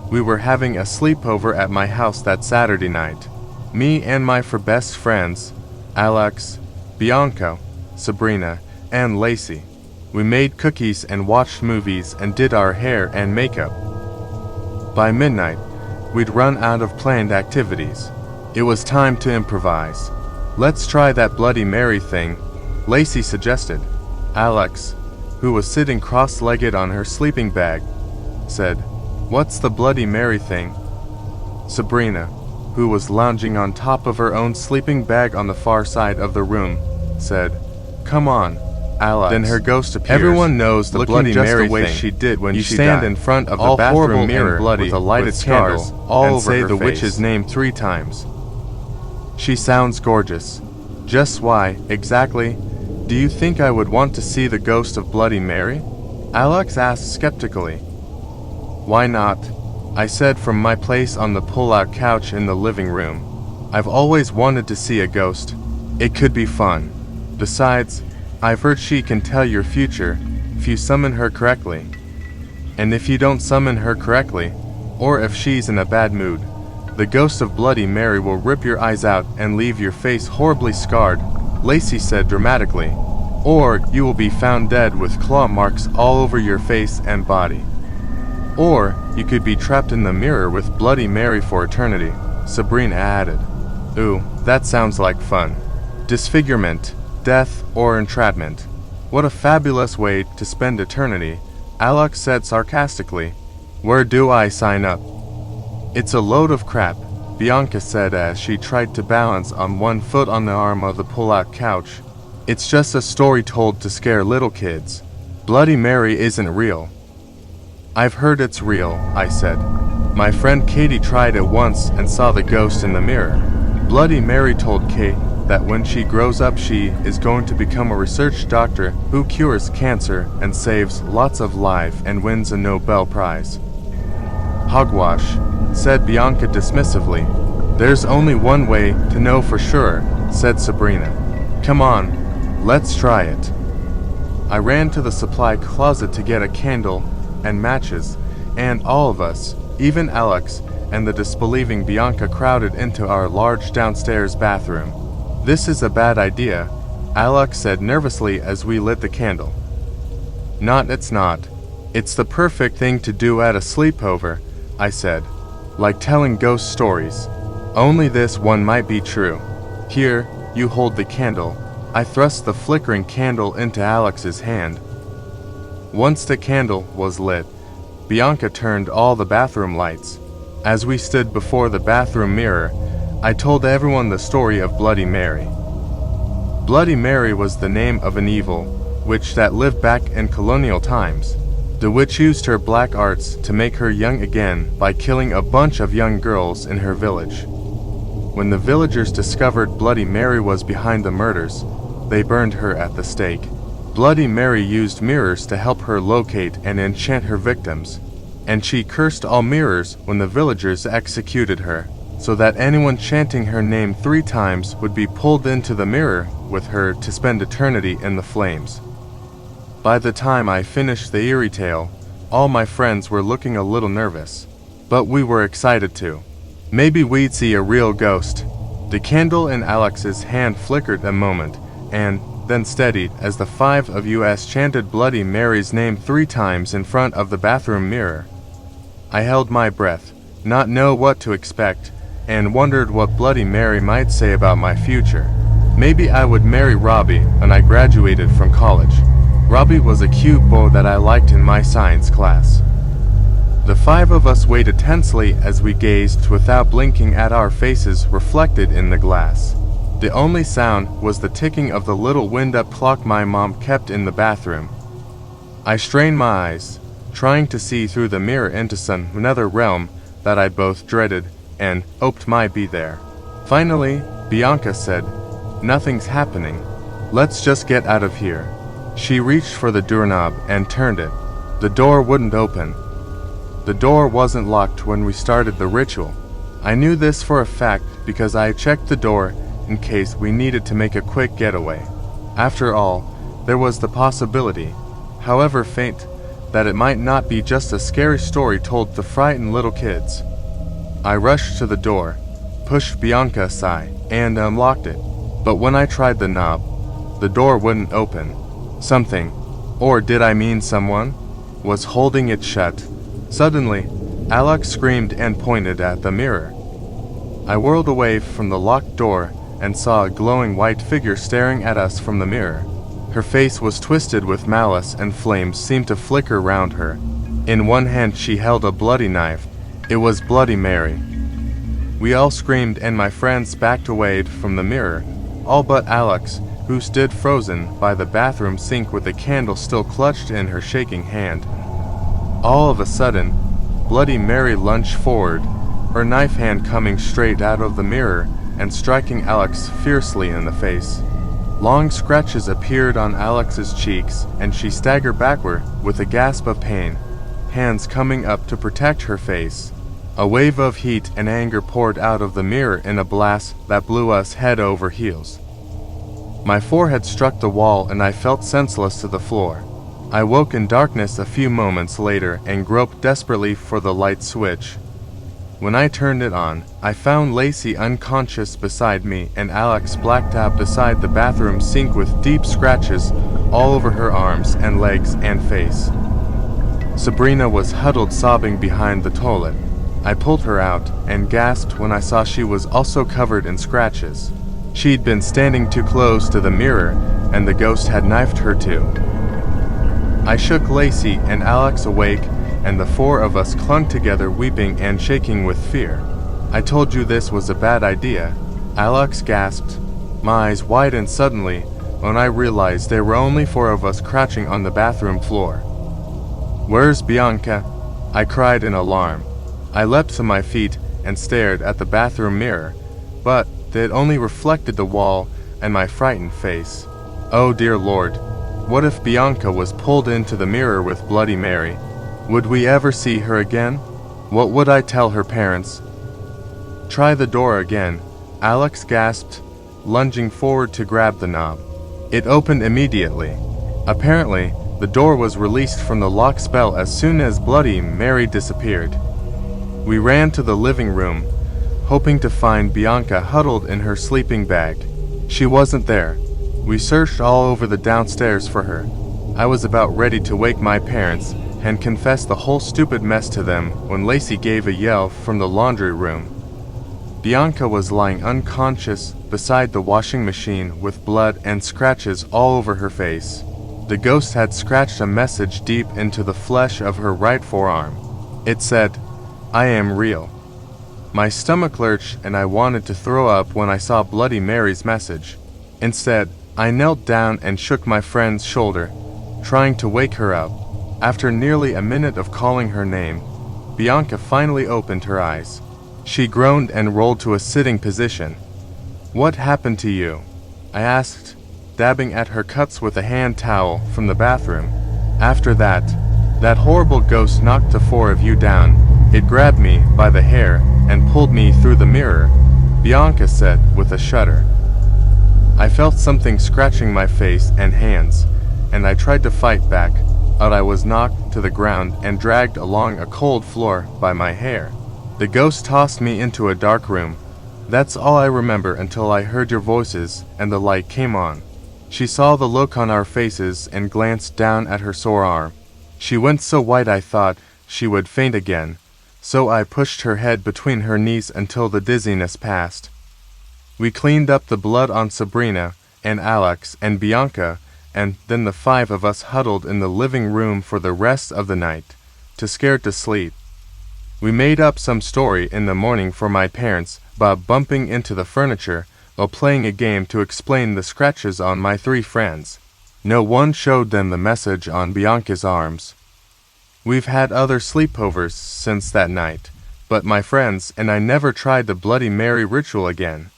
We were having a sleepover at my house that Saturday night. Me and my four best friends, Alex, Bianca, Sabrina, and Lacey. We made cookies and watched movies and did our hair and makeup. By midnight, we'd run out of planned activities. It was time to improvise. Let's try that Bloody Mary thing, Lacey suggested. Alex, who was sitting cross-legged on her sleeping bag, said, "What's the Bloody Mary thing?" Sabrina, who was lounging on top of her own sleeping bag on the far side of the room, said, "Come on, Alex." Then her ghost appears. Everyone knows the Bloody Mary thing. She did when she stand in front of the bathroom mirror with a lighted candle and say the witch's name 3 times. She sounds gorgeous. Just why, exactly, do you think I would want to see the ghost of Bloody Mary? Alex asked skeptically. Why not? I said from my place on the pull-out couch in the living room. I've always wanted to see a ghost. It could be fun. Besides, I've heard she can tell your future if you summon her correctly. And if you don't summon her correctly, or if she's in a bad mood, the ghost of Bloody Mary will rip your eyes out and leave your face horribly scarred, Lacey said dramatically. Or you will be found dead with claw marks all over your face and body. Or you could be trapped in the mirror with Bloody Mary for eternity, Sabrina added. Ooh, that sounds like fun. Disfigurement, death, or entrapment. What a fabulous way to spend eternity, Alex said sarcastically. Where do I sign up? It's a load of crap, Bianca said as she tried to balance on one foot on the arm of the pull-out couch. It's just a story told to scare little kids. Bloody Mary isn't real. I've heard it's real, I said. My friend Katie tried it once and saw the ghost in the mirror. Bloody Mary told Kate that when she grows up she is going to become a research doctor who cures cancer and saves lots of lives and wins a Nobel Prize. Hogwash, said Bianca dismissively. There's only one way to know for sure, said Sabrina. Come on, let's try it. I ran to the supply closet to get a candle and matches, and all of us, even Alex and the disbelieving Bianca, crowded into our large downstairs bathroom. This is a bad idea, Alex said nervously as we lit the candle. It's not. It's the perfect thing to do at a sleepover, I said. Like telling ghost stories. Only this one might be true. Here, you hold the candle. I thrust the flickering candle into Alex's hand. Once the candle was lit, Bianca turned all the bathroom lights. As we stood before the bathroom mirror, I told everyone the story of Bloody Mary. Bloody Mary was the name of an evil witch that lived back in colonial times. The witch used her black arts to make her young again by killing a bunch of young girls in her village. When the villagers discovered Bloody Mary was behind the murders, they burned her at the stake. Bloody Mary used mirrors to help her locate and enchant her victims, and she cursed all mirrors when the villagers executed her, so that anyone chanting her name 3 times would be pulled into the mirror with her to spend eternity in the flames. By the time I finished the eerie tale, all my friends were looking a little nervous, but we were excited too. Maybe we'd see a real ghost. The candle in Alex's hand flickered a moment, and then steadied as the 5 of us chanted Bloody Mary's name 3 times in front of the bathroom mirror. I held my breath, not know what to expect, and wondered what Bloody Mary might say about my future. Maybe I would marry Robbie when I graduated from college. Robbie was a cute boy that I liked in my science class. The 5 of us waited tensely as we gazed without blinking at our faces reflected in the glass. The only sound was the ticking of the little wind-up clock my mom kept in the bathroom. I strained my eyes, trying to see through the mirror into some another realm that I both dreaded and hoped might be there. Finally, Bianca said, "Nothing's happening. Let's just get out of here." She reached for the doorknob and turned it. The door wouldn't open. The door wasn't locked when we started the ritual. I knew this for a fact because I checked the door in case we needed to make a quick getaway. After all, there was the possibility, however faint, that it might not be just a scary story told to frighten little kids. I rushed to the door, pushed Bianca aside, and unlocked it. But when I tried the knob, the door wouldn't open. Something, or did I mean someone, was holding it shut. Suddenly, Alex screamed and pointed at the mirror. I whirled away from the locked door and saw a glowing white figure staring at us from the mirror. Her face was twisted with malice and flames seemed to flicker round her. In one hand she held a bloody knife. It was Bloody Mary. We all screamed and my friends backed away from the mirror, all but Alex, who stood frozen by the bathroom sink with a candle still clutched in her shaking hand. All of a sudden, Bloody Mary lunged forward, her knife hand coming straight out of the mirror and striking Alex fiercely in the face. Long scratches appeared on Alex's cheeks, and she staggered backward with a gasp of pain, hands coming up to protect her face. A wave of heat and anger poured out of the mirror in a blast that blew us head over heels. My forehead struck the wall and I felt senseless to the floor. I woke in darkness a few moments later and groped desperately for the light switch. When I turned it on, I found Lacey unconscious beside me and Alex blacked out beside the bathroom sink with deep scratches all over her arms and legs and face. Sabrina was huddled sobbing behind the toilet. I pulled her out and gasped when I saw she was also covered in scratches. She'd been standing too close to the mirror and the ghost had knifed her too. I shook Lacey and Alex awake and the four of us clung together weeping and shaking with fear. I told you this was a bad idea, Alex gasped. My eyes widened suddenly when I realized there were only four of us crouching on the bathroom floor. Where's Bianca? I cried in alarm. I leapt to my feet and stared at the bathroom mirror, but it only reflected the wall and my frightened face. Oh dear Lord, what if Bianca was pulled into the mirror with Bloody Mary? Would we ever see her again? What would I tell her parents? Try the door again, Alex gasped, lunging forward to grab the knob. It opened immediately. Apparently, the door was released from the lock spell as soon as Bloody Mary disappeared. We ran to the living room, hoping to find Bianca huddled in her sleeping bag. She wasn't there. We searched all over the downstairs for her. I was about ready to wake my parents and confess the whole stupid mess to them when Lacey gave a yell from the laundry room. Bianca was lying unconscious beside the washing machine with blood and scratches all over her face. The ghost had scratched a message deep into the flesh of her right forearm. It said, "I am real." My stomach lurched and I wanted to throw up when I saw Bloody Mary's message. Instead, I knelt down and shook my friend's shoulder, trying to wake her up. After nearly a minute of calling her name, Bianca finally opened her eyes. She groaned and rolled to a sitting position. "What happened to you?" I asked, dabbing at her cuts with a hand towel from the bathroom. "After that horrible ghost knocked the four of you down. It grabbed me by the hair and pulled me through the mirror," Bianca said with a shudder. I felt something scratching my face and hands, and I tried to fight back, but I was knocked to the ground and dragged along a cold floor by my hair. The ghost tossed me into a dark room. That's all I remember until I heard your voices and the light came on. She saw the look on our faces and glanced down at her sore arm. She went so white I thought she would faint again, so I pushed her head between her knees until the dizziness passed. We cleaned up the blood on Sabrina and Alex and Bianca, and then the five of us huddled in the living room for the rest of the night, too scared to sleep. We made up some story in the morning for my parents by bumping into the furniture while playing a game to explain the scratches on my three friends. No one showed them the message on Bianca's arms. We've had other sleepovers since that night, but my friends and I never tried the Bloody Mary ritual again.